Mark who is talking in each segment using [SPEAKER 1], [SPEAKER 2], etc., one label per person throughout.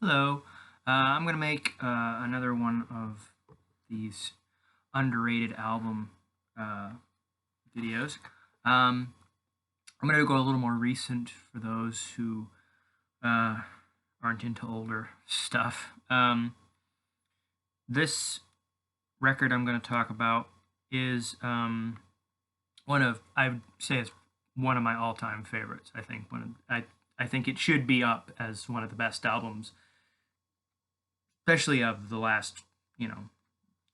[SPEAKER 1] Hello. I'm going to make another one of these underrated album uh, videos. I'm going to go a little more recent for those who uh, aren't into older stuff. This record I'm going to talk about is I would say it's one of my all-time favorites. I think it should be up as one of the best albums, especially of the last, you know,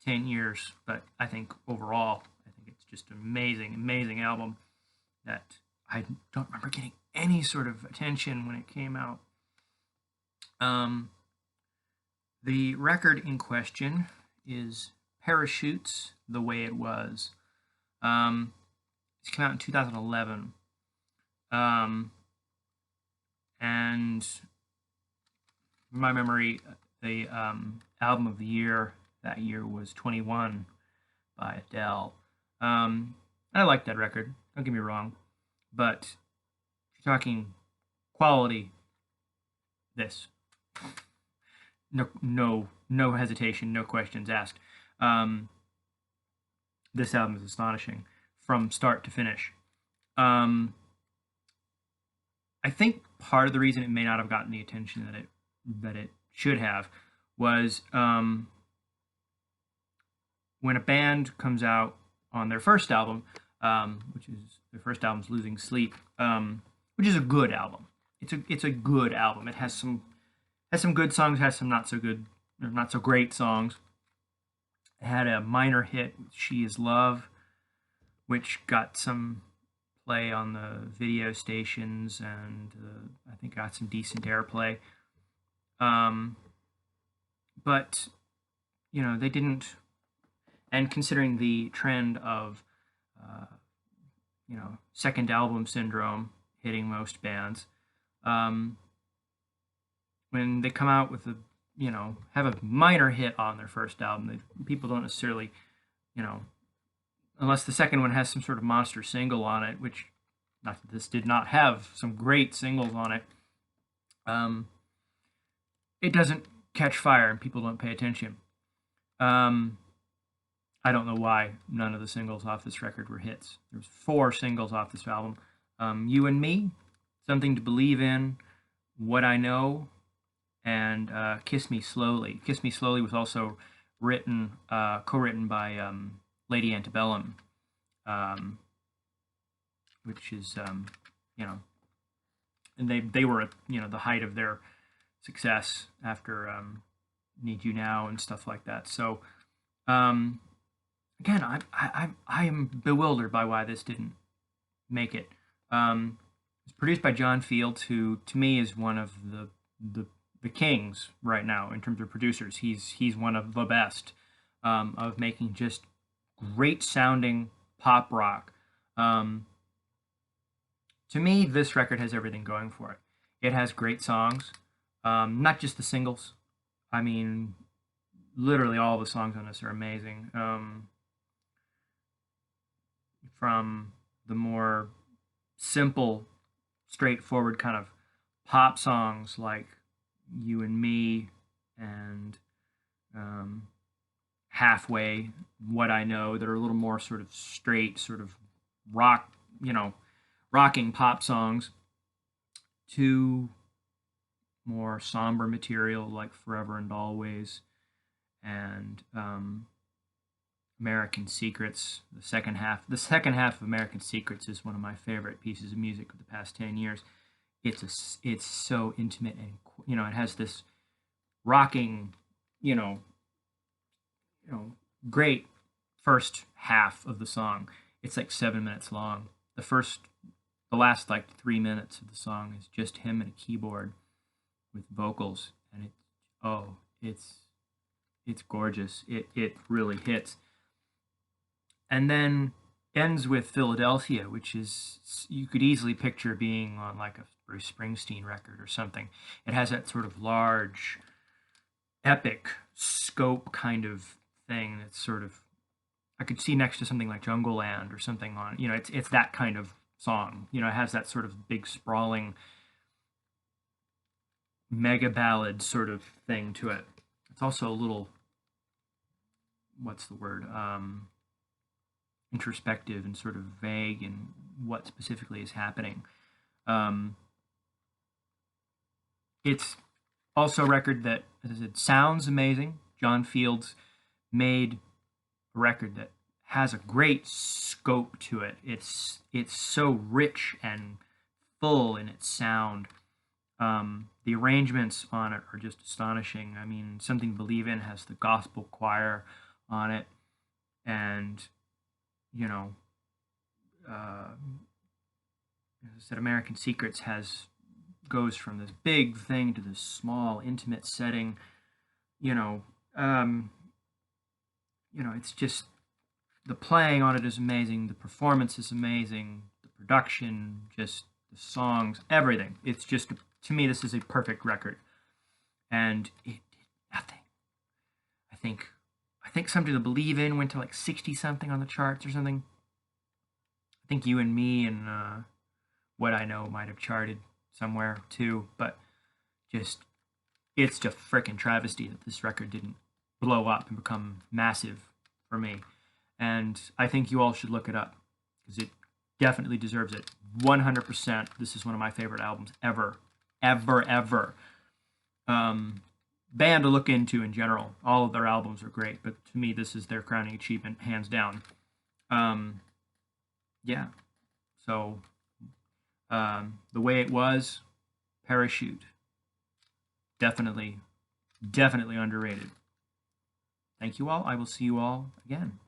[SPEAKER 1] 10 years. But I think overall, I think it's just an amazing, amazing album that I don't remember getting any sort of attention when it came out. Um, the record in question is Parachutes, The Way It Was. It came out in 2011. And from my memory, the album of the year that year was 21 by Adele. I like that record, don't get me wrong, but if you're talking quality, this. No hesitation, no questions asked. Um, this album is astonishing from start to finish. Um, I think part of the reason it may not have gotten the attention that it should have was when a band comes out on their first album, which is their first album's Losing Sleep, which is a good album. It's a good album. It has some good songs, has some not so good or not so great songs. It had a minor hit, She Is Love, which got some play on the video stations and I think got some decent airplay. But they didn't. And considering the trend of uh, second album syndrome hitting most bands, when they come out with have a minor hit on their first album, people don't necessarily, you know, unless the second one has some sort of monster single on it, which not that this did not have some great singles on it. It doesn't catch fire and people don't pay attention. I don't know why none of the singles off this record were hits. There's 4 singles off this album. You and Me, Something to Believe In, What I Know, and Kiss Me Slowly. Kiss Me Slowly was also co-written by Lady Antebellum, which is, and they were at, the height of their success after Need You Now and stuff like that. So, again, I am bewildered by why this didn't make it. It's produced by John Fields, who to me is one of the kings right now in terms of producers. He's one of the best of making just great sounding pop rock. To me, this record has everything going for it. It has great songs, not just the singles. I mean, literally all the songs on this are amazing. From the more simple, straightforward kind of pop songs like You and Me and Halfway, What I Know, that are a little more sort of straight, sort of rock, rocking pop songs, to more somber material like Forever and Always and American Secrets. The second half of American Secrets is one of my favorite pieces of music of the past 10 years. It's so intimate and it has this rocking, you know, great first half of the song. It's like 7 minutes long. The last like 3 minutes of the song is just him and a keyboard with vocals, and it's gorgeous. It really hits, and then ends with Philadelphia, which is, you could easily picture being on like a Bruce Springsteen record or something. It has that sort of large, epic scope kind of thing that's sort of, I could see next to something like Jungle Land or something on, it's that kind of song. It has that sort of big sprawling mega ballad sort of thing to it. It's also a little, what's the word, introspective and sort of vague in what specifically is happening. Um, it's also a record that, as I said, sounds amazing. John Fields made a record that has a great scope to it. It's so rich and full in its sound. The arrangements on it are just astonishing. I mean, Something to Believe In has the gospel choir on it, and you know, uh, as I said, American Secrets goes from this big thing to this small, intimate setting. You know, um, it's just the playing on it is amazing. The performance is amazing. The production, just the songs, everything. It's just, to me, this is a perfect record, and it did nothing. I think Something to Believe In went to like 60 something on the charts or something. I think You and Me and What I Know might have charted somewhere too, but just it's just frickin' travesty that this record didn't blow up and become massive for me. And I think you all should look it up because it definitely deserves it. 100%. This is one of my favorite albums ever, ever, ever. Band to look into in general. All of their albums are great, but to me, this is their crowning achievement, hands down. Yeah. So, The Way It Was, Parachute. Definitely, definitely underrated. Thank you all. I will see you all again.